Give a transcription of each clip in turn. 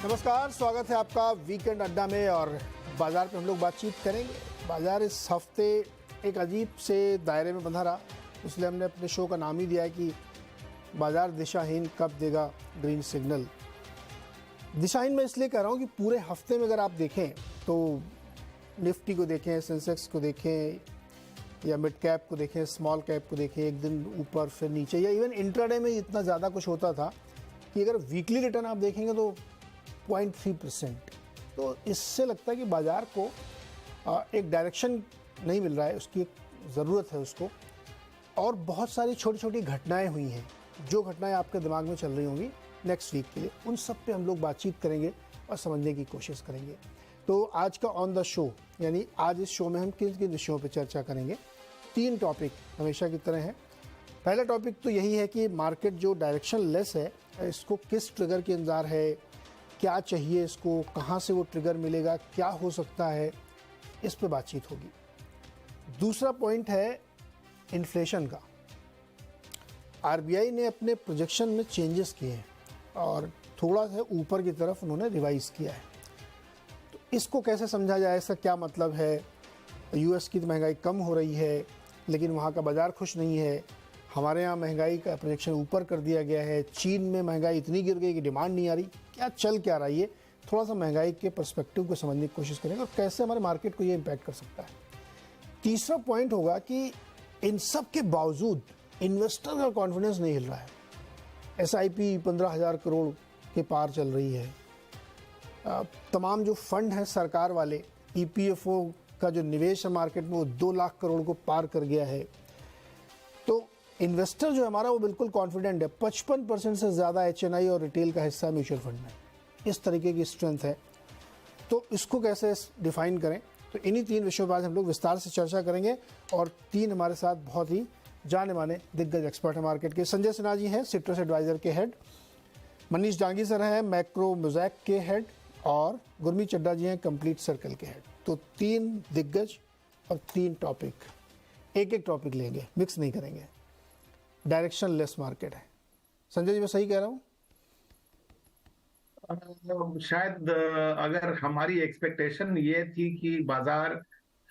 नमस्कार, स्वागत है आपका वीकेंड अड्डा में। और बाजार पे हम लोग बातचीत करेंगे। बाजार इस हफ्ते एक अजीब से दायरे में बंधा रहा, इसलिए हमने अपने शो का नाम ही दिया है कि बाजार दिशाहीन कब देगा ग्रीन सिग्नल। दिशाहीन मैं इसलिए कह रहा हूँ कि पूरे हफ्ते में अगर आप देखें तो निफ्टी को देखें, सेंसेक्स को देखें, या मिड कैप को देखें, स्मॉल कैप को देखें, एक दिन ऊपर फिर नीचे, या इवन इंट्राडे में इतना ज़्यादा कुछ होता था कि अगर वीकली रिटर्न आप देखेंगे तो 0.3%। तो इससे लगता है कि बाज़ार को एक डायरेक्शन नहीं मिल रहा है, उसकी एक ज़रूरत है उसको। और बहुत सारी छोटी छोटी घटनाएं हुई हैं, जो घटनाएं आपके दिमाग में चल रही होंगी नेक्स्ट वीक के लिए, उन सब पे हम लोग बातचीत करेंगे और समझने की कोशिश करेंगे। तो आज का ऑन द शो, यानी आज इस शो में हम किन किन विषयों पर चर्चा करेंगे। 3 टॉपिक हमेशा की तरह हैं। पहला टॉपिक तो यही है कि मार्केट जो डायरेक्शन लेस है, इसको किस ट्रिगर के इंतज़ार है, क्या चाहिए इसको, कहाँ से वो ट्रिगर मिलेगा, क्या हो सकता है, इस पे बातचीत होगी। दूसरा पॉइंट है इन्फ्लेशन का। आरबीआई ने अपने प्रोजेक्शन में चेंजेस किए हैं और थोड़ा सा ऊपर की तरफ उन्होंने रिवाइज़ किया है। तो इसको कैसे समझा जाए, इसका क्या मतलब है। यूएस की महंगाई कम हो रही है लेकिन वहाँ का बाज़ार खुश नहीं है। हमारे यहाँ महंगाई का प्रोजेक्शन ऊपर कर दिया गया है। चीन में महंगाई इतनी गिर गई कि डिमांड नहीं आ रही। क्या रही है, थोड़ा सा महंगाई के पर्सपेक्टिव को समझने की कोशिश करेंगे और कैसे हमारे मार्केट को ये इम्पैक्ट कर सकता है। तीसरा पॉइंट होगा कि इन सब के बावजूद इन्वेस्टर का कॉन्फिडेंस नहीं हिल रहा है। एसआईपी 15,000 करोड़ के पार चल रही है। तमाम जो फंड हैं सरकार वाले, ईपीएफओ का जो निवेश है मार्केट में वो 2 लाख करोड़ को पार कर गया है। तो इन्वेस्टर जो हमारा वो बिल्कुल कॉन्फिडेंट है। 55% से ज़्यादा एचएनआई और रिटेल का हिस्सा म्यूचुअल फंड में। इस तरीके की स्ट्रेंथ है। तो इसको कैसे डिफाइन करें, तो इन्हीं 3 विषयों पर आज हम लोग विस्तार से चर्चा करेंगे। और 3 हमारे साथ बहुत ही जाने माने दिग्गज एक्सपर्ट हैं मार्केट के। संजय सिन्हा जी हैं सिट्रस एडवाइज़र के हेड, मनीष जांगी सर हैं मैक्रो मोज़ैक के हेड, और गुरमीत चड्ढा जी हैं कंप्लीट सर्कल के हेड। तो 3 दिग्गज और 3 टॉपिक, एक टॉपिक लेंगे, मिक्स नहीं करेंगे। डायरेक्शन लेस मार्केट है। संजय जी, मैं सही कह रहा हूँ? शायद अगर हमारी एक्सपेक्टेशन ये थी कि बाजार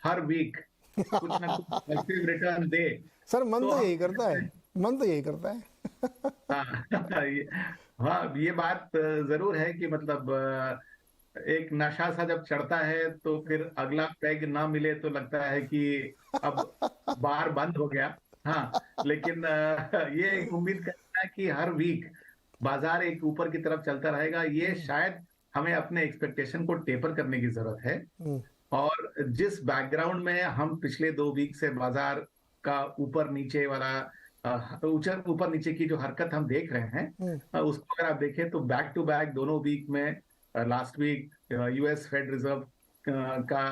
हर वीक कुछ ना कुछ पॉजिटिव रिटर्न दे, सर मन तो तो हम यही करता है, मन तो यही करता है। हाँ ये बात जरूर है कि मतलब एक नशा सा जब चढ़ता है तो फिर अगला पैग ना मिले तो लगता है कि अब बार बंद हो गया। हाँ, लेकिन ये उम्मीद करना है कि हर वीक बाजार एक ऊपर की तरफ चलता रहेगा, ये शायद हमें अपने एक्सपेक्टेशन को टेपर करने की जरूरत है। और जिस बैकग्राउंड में हम पिछले 2 वीक से बाजार का ऊपर नीचे वाला ऊपर नीचे की जो हरकत हम देख रहे हैं, उसको अगर आप देखें तो बैक टू बैक दोनों वीक में, last week US Fed reserve का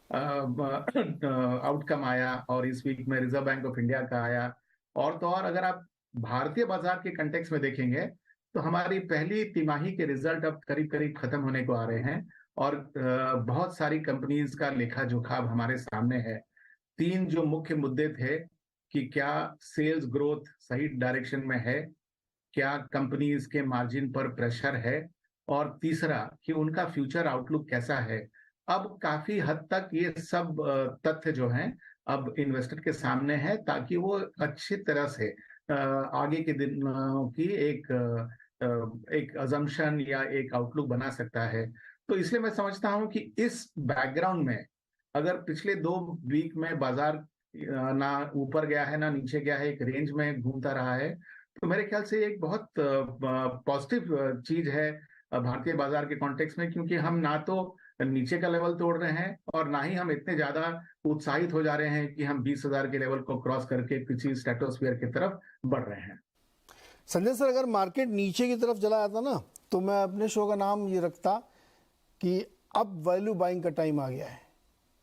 आउटकम आया और इस वीक में रिजर्व बैंक ऑफ इंडिया का आया। और तो और अगर आप भारतीय बाजार के कंटेक्स्ट में देखेंगे तो हमारी पहली तिमाही के रिजल्ट अब करीब करीब खत्म होने को आ रहे हैं और बहुत सारी कंपनीज का लेखा जोखा अब हमारे सामने है। 3 जो मुख्य मुद्दे थे कि क्या सेल्स ग्रोथ सही डायरेक्शन में है, क्या कंपनीज के मार्जिन पर प्रेशर है, और तीसरा कि उनका फ्यूचर आउटलुक कैसा है। अब काफी हद तक ये सब तथ्य जो हैं अब इन्वेस्टर के सामने है, ताकि वो अच्छी तरह से आगे के दिनों की एक अजम्पशन या एक आउटलुक बना सकता है। तो इसलिए मैं समझता हूं कि इस बैकग्राउंड में अगर पिछले 2 वीक में बाजार ना ऊपर गया है ना नीचे गया है, एक रेंज में घूमता रहा है, तो मेरे ख्याल से एक बहुत पॉजिटिव चीज है भारतीय बाजार के कॉन्टेक्स्ट में, क्योंकि हम ना तो नीचे का लेवल तोड़ रहे हैं और ना ही हम इतने ज्यादा उत्साहित हो जा रहे हैं कि हम 20,000 के लेवल को क्रॉस करके किसी स्ट्रेटोस्फीयर की तरफ बढ़ रहे हैं। संजय सर, अगर मार्केट नीचे की तरफ चला जाता ना तो मैं अपने शो का नाम ये रखता कि अब वैल्यू बाइंग का टाइम आ गया है,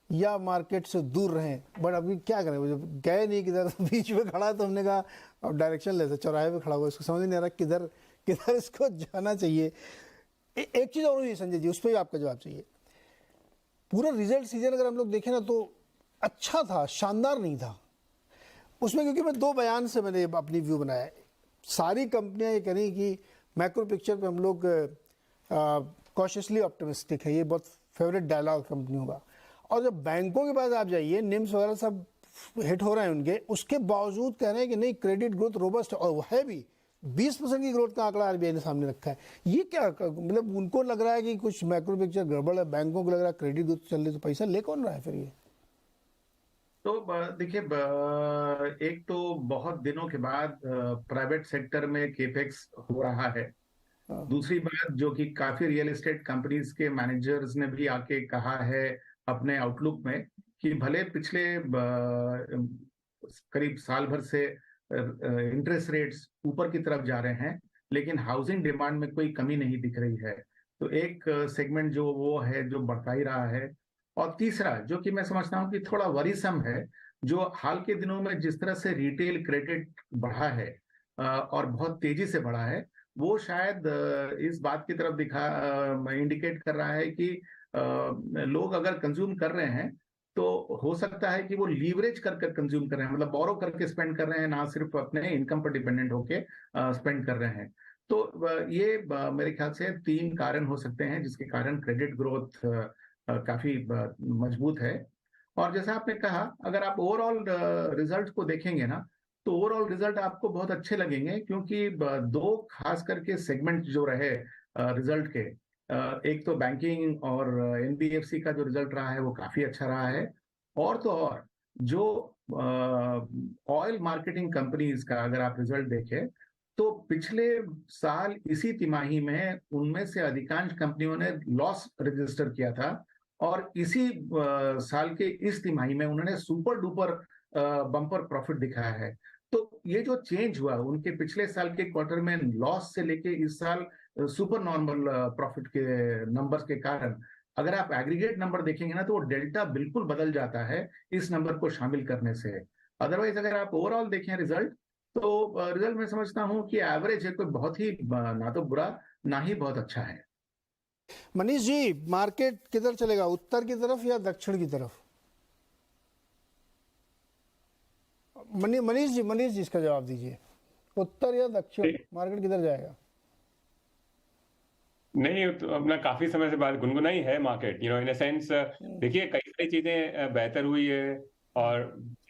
या मार्केट से दूर रहें। बट अभी क्या करें, वो जब गए नहीं किधर, बीच में खड़ा है तो हमने कहा अब डायरेक्शन लेते, चौराहे पे खड़ा हुआ, इसको समझ नहीं आ रहा किधर किधर इसको जाना चाहिए। एक चीज़ और हुई संजय जी, उस पर भी आपका जवाब चाहिए। पूरा रिजल्ट सीजन अगर हम लोग देखें ना तो अच्छा था, शानदार नहीं था उसमें, क्योंकि मैं 2 बयान से मैंने अपनी व्यू बनाया है। सारी कंपनियां ये कह रही कि मैक्रो पिक्चर पे हम लोग कॉशियसली ऑप्टिमिस्टिक है, ये बहुत फेवरेट डायलॉग कंपनियों का। और जब बैंकों के पास आप जाइए, निम्स वगैरह सब हिट हो रहे हैं उनके, उसके बावजूद कह रहे हैं कि नहीं क्रेडिट ग्रोथ रोबस्ट, और वो है भी 20% की ग्रोथ का आंकड़ा आरबीआई ने सामने रखा है। ये क्या मतलब, उनको लग रहा है कि कुछ मैक्रो पिक्चर गड़बड़ है, बैंकों को लग रहा है क्रेडिट ग्रोथ चल रही, तो पैसा ले कौन रहा है फिर ये? तो देखिए, एक तो बहुत दिनों के बाद प्राइवेट सेक्टर में केपेक्स हो रहा है। दूसरी बात, जो कि काफी रियल एस्टेट कंपनीज के मैनेजर्स ने भी आके कहा है अपने आउटलुक में, कि भले पिछले करीब साल भर से इंटरेस्ट रेट्स ऊपर की तरफ जा रहे हैं, लेकिन हाउसिंग डिमांड में कोई कमी नहीं दिख रही है। तो एक सेगमेंट जो वो है जो बढ़ता ही रहा है। और तीसरा, जो कि मैं समझता हूँ कि थोड़ा वरीसम है, जो हाल के दिनों में जिस तरह से रिटेल क्रेडिट बढ़ा है और बहुत तेजी से बढ़ा है, वो शायद इस बात की तरफ इंडिकेट कर रहा है कि लोग अगर कंज्यूम कर रहे हैं तो हो सकता है कि वो लीवरेज कर कंज्यूम कर रहे हैं, मतलब बोरो करके स्पेंड कर रहे हैं, ना सिर्फ अपने इनकम पर डिपेंडेंट होके स्पेंड कर रहे हैं। तो ये मेरे ख्याल से 3 कारण हो सकते हैं जिसके कारण क्रेडिट ग्रोथ काफी मजबूत है। और जैसा आपने कहा, अगर आप ओवरऑल रिजल्ट को देखेंगे ना, तो ओवरऑल रिजल्ट आपको बहुत अच्छे लगेंगे, क्योंकि 2 खास करके सेगमेंट जो रहे रिजल्ट के, एक तो बैंकिंग और एनबीएफसी का जो रिजल्ट रहा है वो काफी अच्छा रहा है। और तो और जो ऑयल मार्केटिंग कंपनीज का अगर आप रिजल्ट देखें, तो पिछले साल इसी तिमाही में उनमें से अधिकांश कंपनियों ने लॉस रजिस्टर किया था, और इसी साल के इस तिमाही में उन्होंने सुपर डुपर बम्पर प्रॉफिट दिखाया है। तो ये जो चेंज हुआ उनके पिछले साल के क्वार्टर में लॉस से लेके इस साल सुपर नॉर्मल प्रॉफिट के नंबर्स के कारण, अगर आप एग्रीगेट नंबर देखेंगे ना, तो वो डेल्टा बिल्कुल बदल जाता है इस नंबर को शामिल करने से। अदरवाइज अगर आप ओवरऑल देखें रिजल्ट, तो रिजल्ट मैं समझता हूं कि एवरेज है, कोई बहुत ही ना तो बुरा ना ही बहुत अच्छा है। मनीष जी, मार्केट किधर चलेगा, उत्तर की तरफ या दक्षिण की तरफ? मनीष जी इसका जवाब दीजिए, उत्तर या दक्षिण, मार्केट किधर जाएगा? नहीं, तो अपना काफी समय से बात गुनगुनाई है मार्केट, इन अ सेंस। देखिए, कई सारी चीजें बेहतर हुई है, और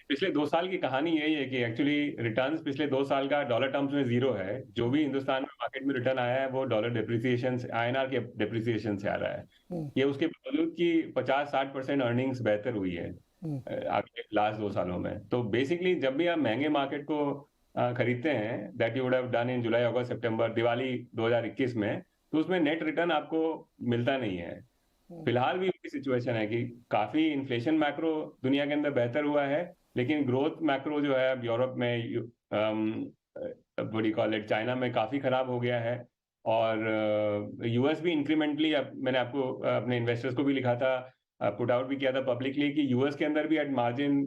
पिछले 2 साल की कहानी यही है कि एक्चुअली रिटर्न्स पिछले 2 साल का डॉलर टर्म्स में 0 है। जो भी हिंदुस्तान में मार्केट में रिटर्न आया है वो डॉलर डिप्रिसिएशन, आईएनआर के डिप्रिसिएशन से आ रहा है। ये उसके बावजूद कि 50-60% अर्निंग्स बेहतर हुई है आगे लास्ट 2 सालों में। तो बेसिकली जब भी आप महंगे मार्केट को खरीदते हैं, that you would have done in July, August, September, Diwali 2021 में, तो उसमें नेट रिटर्न आपको मिलता नहीं है। फिलहाल भी वही सिचुएशन है कि काफी इन्फ्लेशन मैक्रो दुनिया के अंदर बेहतर हुआ है, लेकिन ग्रोथ मैक्रो जो है अब यूरोप में, बड़ी कॉल इट, चाइना में काफी खराब हो गया है। और यूएस भी इंक्रीमेंटली, अब मैंने आपको अपने इन्वेस्टर्स को भी लिखा था, पुट आउट भी किया था पब्लिकली, कि यूएस के अंदर भी एट मार्जिन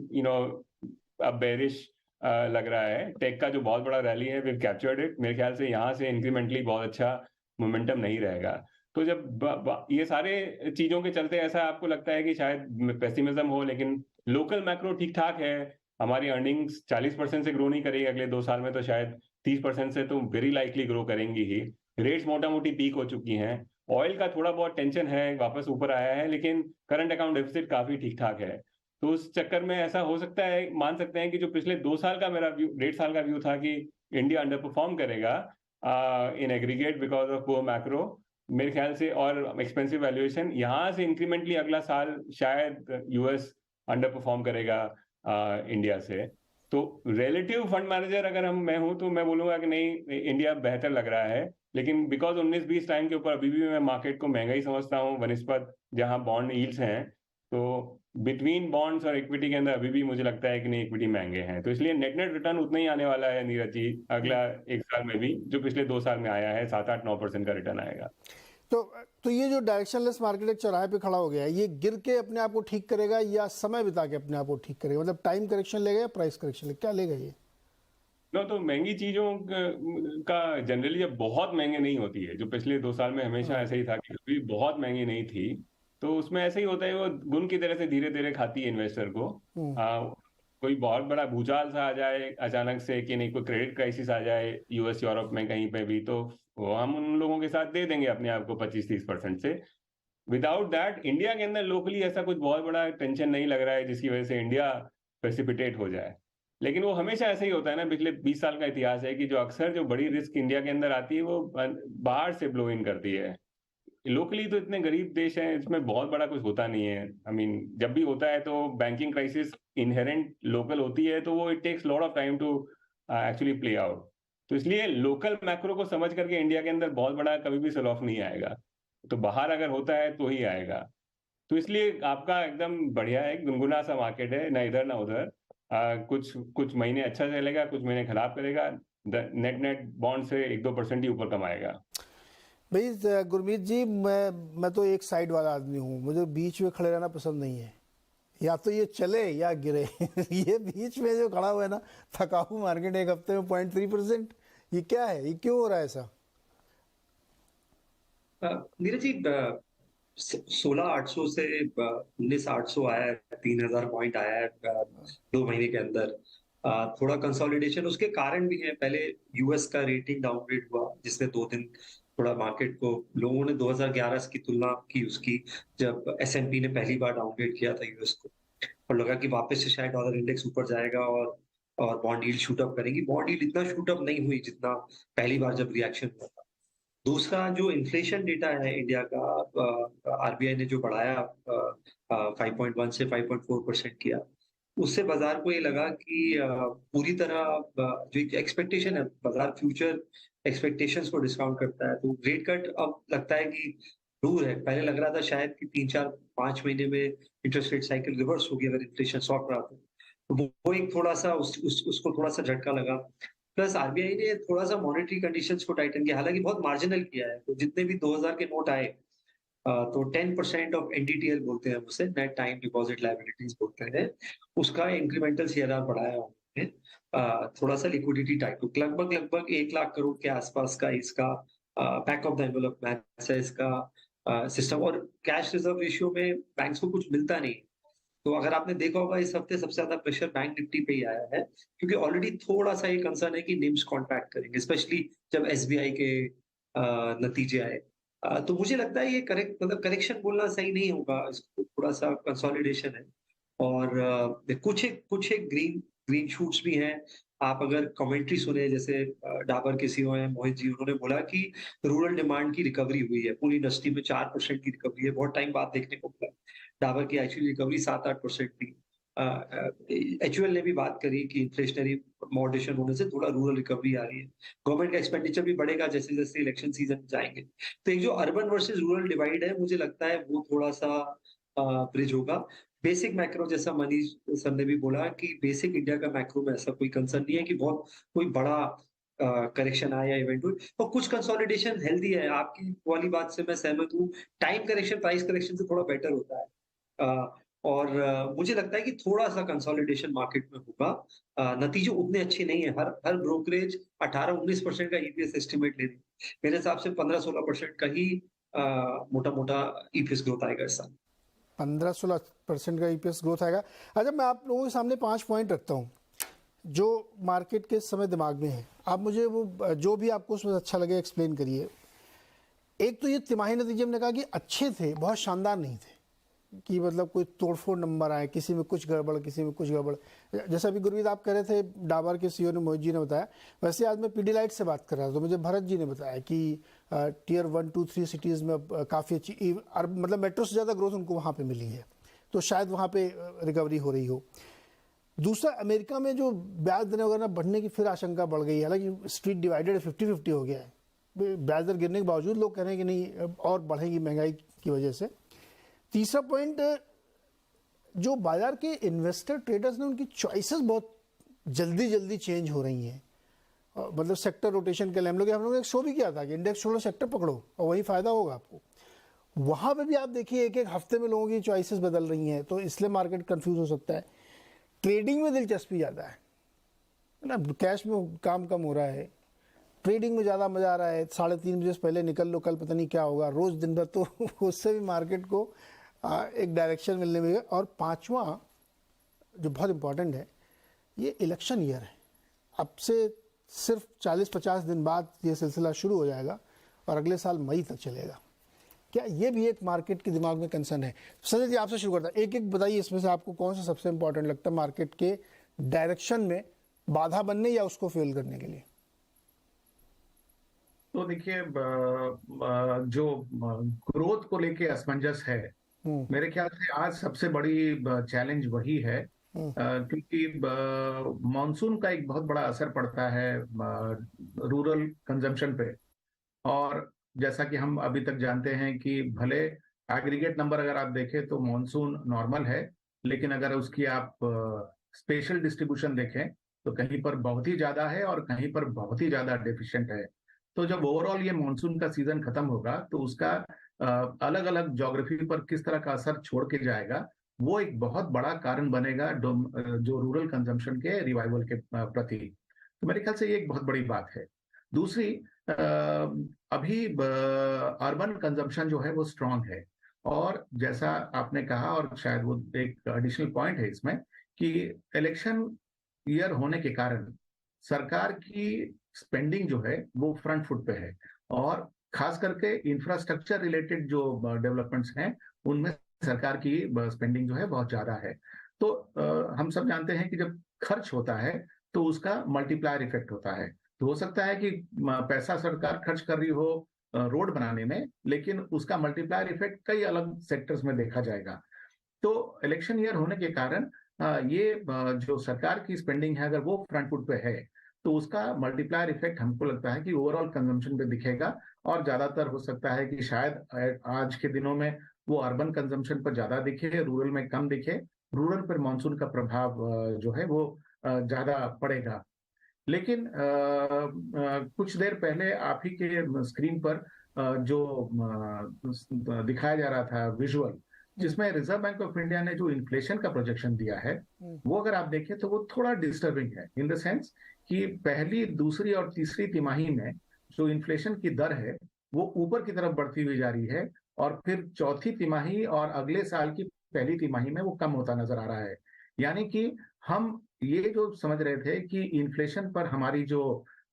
अब बेरिश लग रहा है। टेक का जो बहुत बड़ा रैली है, वी कैप्चर्ड इट। मेरे ख्याल से यहाँ से इंक्रीमेंटली बहुत अच्छा मोमेंटम नहीं रहेगा। तो जब ये सारे चीजों के चलते ऐसा आपको लगता है कि शायद पेसिमिज्म हो, लेकिन लोकल मैक्रो ठीक ठाक है। हमारी अर्निंग्स 40% से ग्रो नहीं करेगी अगले 2 साल में, तो शायद 30% से तो वेरी लाइकली ग्रो करेंगी ही। रेट्स मोटा मोटी पीक हो चुकी हैं। ऑयल का थोड़ा बहुत टेंशन है, वापस ऊपर आया है, लेकिन करंट अकाउंट डेफिसिट काफी ठीक ठाक है। तो उस चक्कर में ऐसा हो सकता है, मान सकते हैं कि जो पिछले 2 साल का मेरा व्यू, 1.5 साल का व्यू था कि इंडिया अंडर परफॉर्म करेगा in aggregate because of poor macro, मेरे ख्याल से, और एक्सपेंसिव वैल्यूएशन, यहाँ से इंक्रीमेंटली अगला साल शायद यूएस अंडर परफॉर्म करेगा इंडिया से। तो रिलेटिव फंड मैनेजर अगर मैं हूं, तो मैं बोलूंगा कि नहीं, इंडिया बेहतर लग रहा है। लेकिन बिकॉज 19-20 टाइम के ऊपर अभी भी मैं मार्केट को महंगा ही समझता हूँ वनिस्पत जहां बॉन्ड यील्ड्स हैं। तो बिटवीन बॉन्ड्स और इक्विटी के अंदर अभी भी मुझे लगता है कि नहीं, इक्विटी महंगे हैं। तो इसलिए नेट रिटर्न उतना ही आने वाला है नीरज जी, अगला 1 साल में भी, जो पिछले 2 साल में आया है, 7-8-9% का रिटर्न आएगा। तो ये जो डायरेक्शनलेस मार्केट एक चौराहे पे खड़ा हो गया है, ये गिर के अपने आप को ठीक करेगा या समय बिता के अपने आप को ठीक करेगा? मतलब टाइम करेक्शन लेगा या प्राइस करेक्शन लेगा, क्या लेगा ये? तो महंगी चीजों का जनरली जब बहुत महंगे नहीं होती है, जो पिछले 2 साल में हमेशा ऐसा ही था कि कभी बहुत महंगी नहीं थी, तो उसमें ऐसा ही होता है, वो गुण की तरह से धीरे धीरे खाती है इन्वेस्टर को। कोई बहुत बड़ा भूचाल सा आ जाए अचानक से, कि नहीं कोई क्रेडिट क्राइसिस आ जाए यूएस यूरोप में कहीं पे भी, तो वो हम उन लोगों के साथ दे देंगे अपने आप को 25-30% से। विदाउट दैट इंडिया के अंदर लोकली ऐसा कुछ बहुत बड़ा टेंशन नहीं लग रहा है जिसकी वजह से इंडिया प्रेसिपिटेट हो जाए। लेकिन वो हमेशा ऐसा ही होता है ना, पिछले 20 साल का इतिहास है कि जो अक्सर जो बड़ी रिस्क इंडिया के अंदर आती है वो बाहर से ब्लो इन करती है। लोकली तो इतने गरीब देश हैं, इसमें बहुत बड़ा कुछ होता नहीं है। आई मीन जब भी होता है तो बैंकिंग क्राइसिस इनहेरेंट लोकल होती है, तो वो it takes lot of time to actually play out. तो इसलिए लोकल मैक्रो को समझ करके इंडिया के अंदर बहुत बड़ा कभी भी सेल ऑफ नहीं आएगा, तो बाहर अगर होता है तो ही आएगा। तो इसलिए आपका एकदम बढ़िया है, गुनगुना सा मार्केट है, ना इधर ना उधर। कुछ कुछ महीने अच्छा चलेगा, कुछ महीने खराब करेगा, नेट नेट बॉन्ड से 1-2% ही ऊपर कमाएगा। भाई गुरमीत जी, मैं तो एक साइड वाला आदमी हूँ, मुझे बीच में खड़े रहना पसंद नहीं है। या तो ये चले या गिरे ये बीच में जो खड़ा हुआ है ना, थकाऊ मार्केट, एक हफ्ते में 0.3%, ये क्या है, ये क्यों हो रहा है ऐसा? नीरज जी, 16,800 से 19,800 आया है, 3,000 पॉइंट आया है 2 महीने के अंदर। थोड़ा कंसोलिडेशन उसके कारण भी है। पहले यूएस का रेटिंग डाउनग्रेड हुआ, जिसने 2 दिन थोड़ा मार्केट को, लोगों ने 2011 की तुलना की उसकी, जब एसएनपी ने पहली बार डाउनग्रेड किया था यूएस को, और लगा कि वापस से शायद डॉलर इंडेक्स ऊपर जाएगा और बॉन्ड यील्ड शूट अप करेगी। बॉन्ड यील्ड इतना शूट अप नहीं हुई जितना पहली बार जब रिएक्शन हुआ था। दूसरा जो इन्फ्लेशन डेटा है इंडिया का, आरबीआई ने जो बढ़ाया 5.1 से 5.4% किया, उससे बाजार को ये लगा कि पूरी तरह जो एक्सपेक्टेशन है, बाजार फ्यूचर एक्सपेक्टेशंस को डिस्काउंट करता है। तो रेट कट अब लगता है कि दूर है। पहले लग रहा था शायद कि 3-4-5 महीने में इंटरेस्ट रेट साइकिल रिवर्स होगी अगर इन्फ्लेशन सॉफ्ट रहा तो वो एक थोड़ा सा उसको थोड़ा सा झटका लगा। प्लस आरबीआई ने थोड़ा सा मॉनेटरी कंडीशंस को टाइटन किया, हालांकि बहुत मार्जिनल किया है। तो जितने भी 2000 के नोट आए, तो 10% ऑफ एनडीटीएल बोलते हैं उसे, नेट टाइम डिपॉजिट लायबिलिटीज बोलते हैं, उसका इंक्रीमेंटल सीआरआर बढ़ाया उन्होंने। थोड़ा सा लिक्विडिटी टाइप, तो लगभग 1 लाख करोड़ के आसपास का इसका back of the envelope maths है इसका सिस्टम। और कैश रिजर्व रेशियो में बैंक्स को कुछ मिलता नहीं। तो अगर आपने देखा होगा, इस हफ्ते सबसे ज्यादा प्रेशर बैंक निफ्टी पे ही आया है, क्योंकि ऑलरेडी थोड़ा सा ये कंसर्न है कि निम्स कॉन्ट्रैक्ट करेंगे, स्पेशली जब एसबीआई के नतीजे आए। तो मुझे लगता है ये करेक्शन बोलना सही नहीं होगा, इसको थोड़ा सा कंसोलिडेशन है। और कुछ एक ग्रीन शूट्स भी हैं। आप अगर कमेंट्री सुने, जैसे डाबर के सीईओ हैं मोहित जी, उन्होंने बोला कि रूरल डिमांड की रिकवरी हुई है, पूरी इंडस्ट्री में 4% की रिकवरी है, बहुत टाइम बाद देखने को मिला। डाबर की एक्चुअली रिकवरी 7-8% थी। एचयूएल ने भी बात करी कि इन्फ्लेशनरी मॉडरेशन होने से थोड़ा रूरल रिकवरी आ रही है, गवर्नमेंट का एक्सपेंडिचर भी बढ़ेगा जैसे जैसे इलेक्शन सीजन जाएंगे। तो एक जो अर्बन वर्सेस रूरल डिवाइड है, मुझे लगता है वो थोड़ा सा ब्रिज होगा। बेसिक मैक्रो, जैसा मनीष सर ने भी बोला कि बेसिक इंडिया का मैक्रो में ऐसा कोई कंसर्न नहीं है कि बहुत कोई बड़ा करेक्शन आया या इवेंट हुई, और कुछ कंसोलिडेशन हेल्दी है। आपकी वाली बात से मैं सहमत हूँ, टाइम करेक्शन प्राइस करेक्शन से थोड़ा बेटर होता है। और मुझे लगता है कि थोड़ा सा कंसोलिडेशन मार्केट में होगा। नतीजे उतने अच्छे नहीं है। हर ब्रोकरेज 18-19% का ईपीएस एस्टिमेट ले रही है। मेरे हिसाब से 15-16% का ही मोटा मोटा ईपीएस ग्रोथ आएगा इस साल। 15-16% का ईपीएस ग्रोथ आएगा। अच्छा, मैं आप लोगों के सामने 5 पॉइंट रखता हूँ जो मार्केट के समय दिमाग में है। आप मुझे वो जो भी आपको उसमें अच्छा लगे एक्सप्लेन करिए। एक तो ये तिमाही नतीजे हमने कहा कि अच्छे थे, बहुत शानदार नहीं थे, कि मतलब कोई तोड़फोड़ नंबर आए, किसी में कुछ गड़बड़, किसी में कुछ गड़बड़। जैसा अभी गुरमीत आप कह रहे थे, डाबर के सीईओ ने, मोहित जी ने बताया, वैसे आज मैं पीडीलाइट से बात कर रहा था तो मुझे भरत जी ने बताया कि टियर 1, 2, 3 सिटीज़ में काफ़ी अच्छी, मतलब मेट्रो से ज़्यादा ग्रोथ उनको वहाँ पे मिली है, तो शायद वहाँ पे रिकवरी हो रही हो। दूसरा, अमेरिका में जो ब्याज दरें वगैरह बढ़ने की फिर आशंका बढ़ गई है, हालांकि स्ट्रीट डिवाइडेड 50-50 हो गया है। ब्याज दर गिरने के बावजूद लोग कह रहे हैं कि नहीं और बढ़ेगी महंगाई की वजह से। तीसरा पॉइंट, जो बाजार के इन्वेस्टर ट्रेडर्स ने, उनकी चॉइसेस बहुत जल्दी चेंज हो रही हैं। मतलब सेक्टर रोटेशन के लिए हम लोग ने एक शो भी किया था कि इंडेक्स छोड़ो सेक्टर पकड़ो और वही फायदा होगा आपको। वहाँ पे भी आप देखिए एक हफ्ते में लोगों की चॉइसेस बदल रही हैं, तो इसलिए मार्केट कंफ्यूज हो सकता है। ट्रेडिंग में दिलचस्पी ज़्यादा है ना, कैश में काम कम हो रहा है, ट्रेडिंग में ज़्यादा मज़ा आ रहा है। 3:30 बजे से पहले निकल लो, कल पता नहीं क्या होगा, रोज़ दिन भर, तो उससे भी मार्केट को एक डायरेक्शन मिलने में। और पांचवा जो बहुत इंपॉर्टेंट है ये इलेक्शन ईयर है, अब से सिर्फ 40-50 दिन बाद ये सिलसिला शुरू हो जाएगा और अगले साल मई तक चलेगा। क्या ये भी एक मार्केट के दिमाग में कंसर्न है? संजय जी आपसे शुरू करता है, एक एक बताइए इसमें से आपको कौन सा सबसे इंपॉर्टेंट लगता है मार्केट के डायरेक्शन में बाधा बनने या उसको फेल करने के लिए? तो देखिए, जो ग्रोथ को लेके असमंजस है, मेरे ख्याल से आज सबसे बड़ी चैलेंज वही है, क्योंकि मानसून का एक बहुत बड़ा असर पड़ता है रूरल कंजम्पशन पे। और जैसा कि हम अभी तक जानते हैं कि भले एग्रीगेट नंबर अगर आप देखें तो मानसून नॉर्मल है, लेकिन अगर उसकी आप स्पेशल डिस्ट्रीब्यूशन देखें तो कहीं पर बहुत ही ज्यादा है और कहीं पर बहुत ही ज्यादा डेफिशिएंट है। तो जब ओवरऑल ये मानसून का सीजन खत्म होगा तो उसका अलग अलग ज्योग्राफी पर किस तरह का असर छोड़ के जाएगा, वो एक बहुत बड़ा कारण बनेगा जो रूरल कंजम्पशन के रिवाइवल के प्रति। तो मेरे ख्याल से ये एक बहुत बड़ी बात है। दूसरी, अभी अर्बन कंजम्पशन जो है वो स्ट्रांग है, और जैसा आपने कहा, और शायद वो एक एडिशनल पॉइंट है इसमें, कि इलेक्शन ईयर होने के कारण सरकार की स्पेंडिंग जो है वो फ्रंट फुट पे है, और खास करके इंफ्रास्ट्रक्चर रिलेटेड जो डेवलपमेंट्स हैं उनमें सरकार की स्पेंडिंग जो है बहुत ज्यादा है। तो हम सब जानते हैं कि जब खर्च होता है तो उसका मल्टीप्लायर इफेक्ट होता है। तो हो सकता है कि पैसा सरकार खर्च कर रही हो रोड बनाने में, लेकिन उसका मल्टीप्लायर इफेक्ट कई अलग सेक्टर्स में देखा जाएगा। तो इलेक्शन ईयर होने के कारण ये जो सरकार की स्पेंडिंग है अगर वो फ्रंट फुट पे है तो उसका मल्टीप्लायर इफेक्ट हमको लगता है कि ओवरऑल कंजम्पशन पे दिखेगा, और ज्यादातर हो सकता है कि शायद आज के दिनों में वो अर्बन कंजम्पशन पर ज्यादा दिखे, रूरल में कम दिखे। रूरल पर मानसून का प्रभाव जो है वो ज्यादा पड़ेगा। लेकिन कुछ देर पहले आप ही के स्क्रीन पर जो दिखाया जा रहा था विजुअल, जिसमें रिजर्व बैंक ऑफ इंडिया ने जो इन्फ्लेशन का प्रोजेक्शन दिया है, वो अगर आप देखें तो वो थोड़ा डिस्टर्बिंग है, इन द सेंस कि पहली, दूसरी और तीसरी तिमाही में जो इन्फ्लेशन की दर है वो ऊपर की तरफ बढ़ती हुई जा रही है, और फिर चौथी तिमाही और अगले साल की पहली तिमाही में वो कम होता नजर आ रहा है। यानी कि हम ये जो समझ रहे थे कि इन्फ्लेशन पर हमारी जो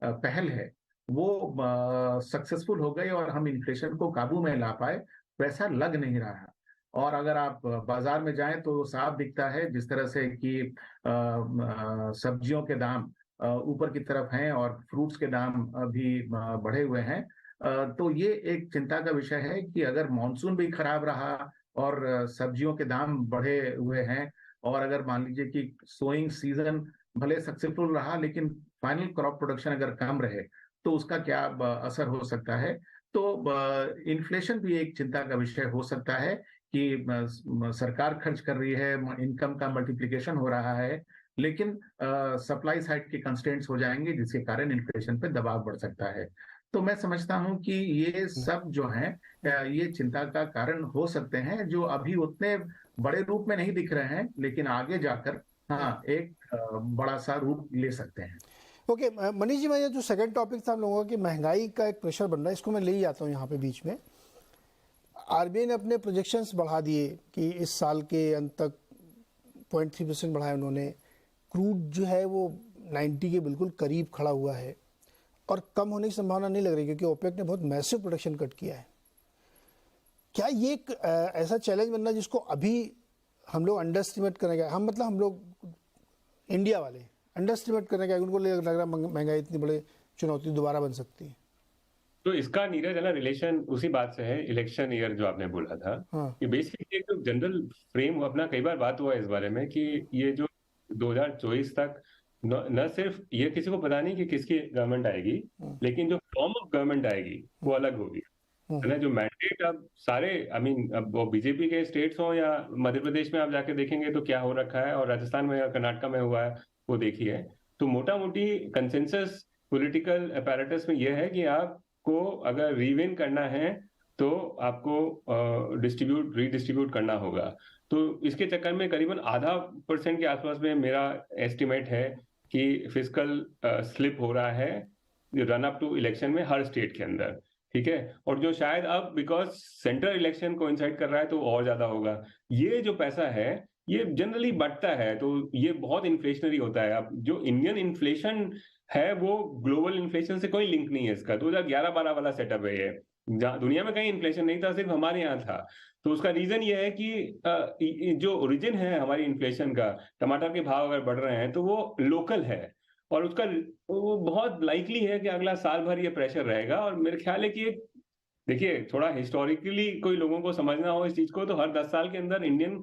पहल है वो सक्सेसफुल हो गई और हम इन्फ्लेशन को काबू में ला पाए, वैसा लग नहीं रहा। और अगर आप बाजार में जाएं तो साफ दिखता है जिस तरह से कि सब्जियों के दाम ऊपर की तरफ हैं और फ्रूट्स के दाम भी बढ़े हुए हैं। तो ये एक चिंता का विषय है कि अगर मॉनसून भी खराब रहा और सब्जियों के दाम बढ़े हुए हैं, और अगर मान लीजिए कि सोइंग सीजन भले सक्सेसफुल रहा लेकिन फाइनल क्रॉप प्रोडक्शन अगर कम रहे तो उसका क्या असर हो सकता है। तो इन्फ्लेशन भी एक चिंता का विषय हो सकता है कि सरकार खर्च कर रही है, इनकम का मल्टीप्लिकेशन हो रहा है, लेकिन सप्लाई साइड के कंस्ट्रेंट्स हो जाएंगे जिसके कारण इन्फ्लेशन पे दबाव बढ़ सकता है। तो मैं समझता हूं कि ये सब जो है ये चिंता का कारण हो सकते हैं, जो अभी उतने बड़े रूप में नहीं दिख रहे हैं, लेकिन आगे जाकर एक बड़ा सा रूप ले सकते हैं। ओके, मनीष जी, मैं ये जो सेकंड टॉपिक था हम लोगों का कि महंगाई का एक प्रेशर बन रहा है, इसको मैं ले ही आता हूँ यहाँ पे बीच में। आरबीआई ने अपने प्रोजेक्शंस बढ़ा दिए कि इस साल के अंत तक 0.3% बढ़ाया उन्होंने। क्रूड जो है वो 90 के बिल्कुल करीब खड़ा हुआ है और कम होने की संभावना नहीं लग रही, क्योंकि ओपेक ने बहुत मैसिव प्रोडक्शन कट किया है। क्या ये एक ऐसा चैलेंज बनना है जिसको अभी हम लोग अंडर एस्टिमेट करेंगे? हम लोग इंडिया वाले अंडर एस्टिमेट करेंगे, उनको लग रहा महंगाई इतनी बड़ी चुनौती दोबारा बन सकती है। तो इसका नीरज है ना, रिलेशन उसी बात से है, इलेक्शन ईयर जो आपने बोला था। कि बेसिकली एक जनरल फ्रेम अपना कई बार बात हुआ इस बारे में कि ये जो 2024 तक न सिर्फ ये किसी को पता नहीं कि किसकी गवर्नमेंट आएगी, लेकिन जो फॉर्म ऑफ गवर्नमेंट आएगी वो अलग होगी, है ना। जो मैंडेट अब सारे अब वो बीजेपी के स्टेट्स हो या मध्य प्रदेश में आप जाके देखेंगे तो क्या हो रखा है, और राजस्थान में या कर्नाटक में हुआ है वो देखिए। तो मोटा मोटी कंसेंसस पॉलिटिकल अपैरेटस में यह है कि आपको अगर रीविन करना है तो आपको रीडिस्ट्रीब्यूट करना होगा। तो इसके चक्कर में करीबन 0.5% के आसपास में मेरा एस्टिमेट है कि फिस्कल स्लिप हो रहा है रन अप टू इलेक्शन में हर स्टेट के अंदर, ठीक है। और जो शायद अब बिकॉज सेंट्रल इलेक्शन कोइंसाइड कर रहा है तो और ज्यादा होगा। ये जो पैसा है ये जनरली बढ़ता है, तो ये बहुत इन्फ्लेशनरी होता है। अब जो इंडियन इन्फ्लेशन है वो ग्लोबल इन्फ्लेशन से कोई लिंक नहीं है इसका। 2011-12 वाला सेटअप है ये, जहाँ दुनिया में कहीं इन्फ्लेशन नहीं था, सिर्फ हमारे यहाँ था। तो उसका रीजन ये है कि जो ओरिजिन है हमारी इन्फ्लेशन का, टमाटर के भाव अगर बढ़ रहे हैं तो वो लोकल है, और उसका वो बहुत लाइकली है कि अगला साल भर ये प्रेशर रहेगा। और मेरे ख्याल है कि देखिए, थोड़ा हिस्टोरिकली कोई लोगों को समझना हो इस चीज को, तो हर 10 साल के अंदर इंडियन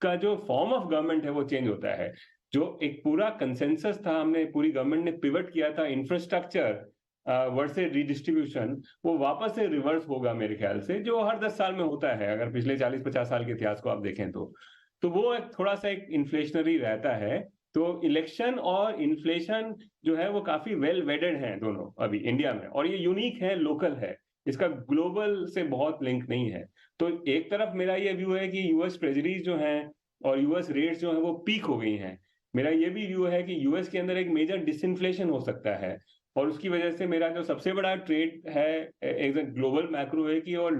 का जो फॉर्म ऑफ गवर्नमेंट है वो चेंज होता है। जो एक पूरा कंसेंसस था, हमने पूरी गवर्नमेंट ने पिवट किया था इंफ्रास्ट्रक्चर वर्सेस रीडिस्ट्रीब्यूशन, वो वापस से रिवर्स होगा मेरे ख्याल से, जो हर 10 साल में होता है अगर पिछले 40-50 साल के इतिहास को आप देखें तो वो एक थोड़ा सा एक इन्फ्लेशनरी रहता है। तो इलेक्शन और इन्फ्लेशन जो है वो काफी वेल वेडेड हैं दोनों अभी इंडिया में, और ये यूनिक है, लोकल है, इसका ग्लोबल से बहुत लिंक नहीं है। तो एक तरफ मेरा ये व्यू है कि यूएस ट्रेजरीज जो हैं और यूएस रेट्स जो हैं वो पीक हो गई हैं। मेरा ये भी व्यू है कि यूएस के अंदर एक मेजर डिसइन्फ्लेशन हो सकता है, और उसकी वजह से मेरा जो सबसे बड़ा ट्रेड है एक ग्लोबल मैक्रो है कि और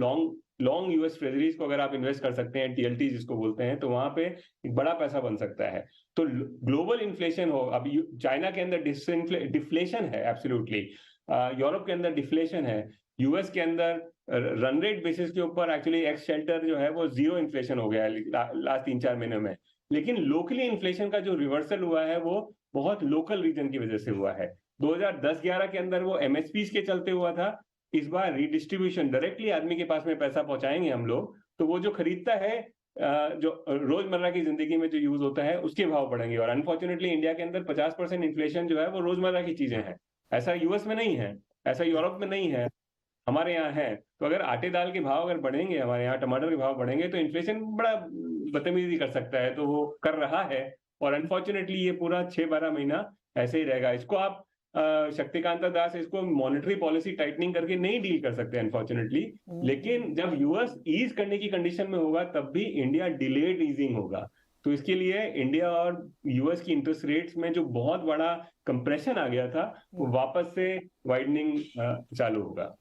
लॉन्ग यूएस ट्रेजरीज को अगर आप इन्वेस्ट कर सकते हैं, टीएलटी जिसको बोलते हैं, तो वहां पे एक बड़ा पैसा बन सकता है। तो ग्लोबल इन्फ्लेशन हो, अब चाइना के अंदर डिफ्लेशन है एब्सोल्युटली, यूरोप के अंदर डिफ्लेशन है, यूएस के अंदर रन रेट बेसिस के ऊपर एक्चुअली एक्स शेल्टर जो है वो जीरो इन्फ्लेशन हो गया है लास्ट 3-4 महीने में। लेकिन लोकली इन्फ्लेशन का जो रिवर्सल हुआ है वो बहुत लोकल रीजन की वजह से हुआ है। 2010-11 के अंदर वो एमएसपीज के चलते हुआ था। इस बार रीडिस्ट्रीब्यूशन, डायरेक्टली आदमी के पास में पैसा पहुंचाएंगे हम लोग, तो वो जो खरीदता है जो रोजमर्रा की जिंदगी में जो यूज होता है उसके भाव बढ़ेंगे। और अनफॉर्चुनेटली इंडिया के अंदर 50% इन्फ्लेशन जो है वो रोजमर्रा की चीजें हैं। ऐसा यूएस में नहीं है, ऐसा यूरोप में नहीं है, हमारे यहाँ है। तो अगर आटे दाल के भाव अगर बढ़ेंगे, हमारे यहाँ टमाटर के भाव बढ़ेंगे, तो इन्फ्लेशन बड़ा बदतमीजी कर सकता है, तो वो कर रहा है। और अनफॉर्चुनेटली ये पूरा 6-12 महीना ऐसे ही रहेगा। इसको आप शक्तिकांत दास इसको मॉनेटरी पॉलिसी टाइटनिंग करके नहीं डील कर सकते अनफॉर्चुनेटली। लेकिन जब यूएस ईज करने की कंडीशन में होगा तब भी इंडिया डिलेड ईजिंग होगा। तो इसके लिए इंडिया और यूएस की इंटरेस्ट रेट्स में जो बहुत बड़ा कंप्रेशन आ गया था वो वापस से वाइडनिंग चालू होगा।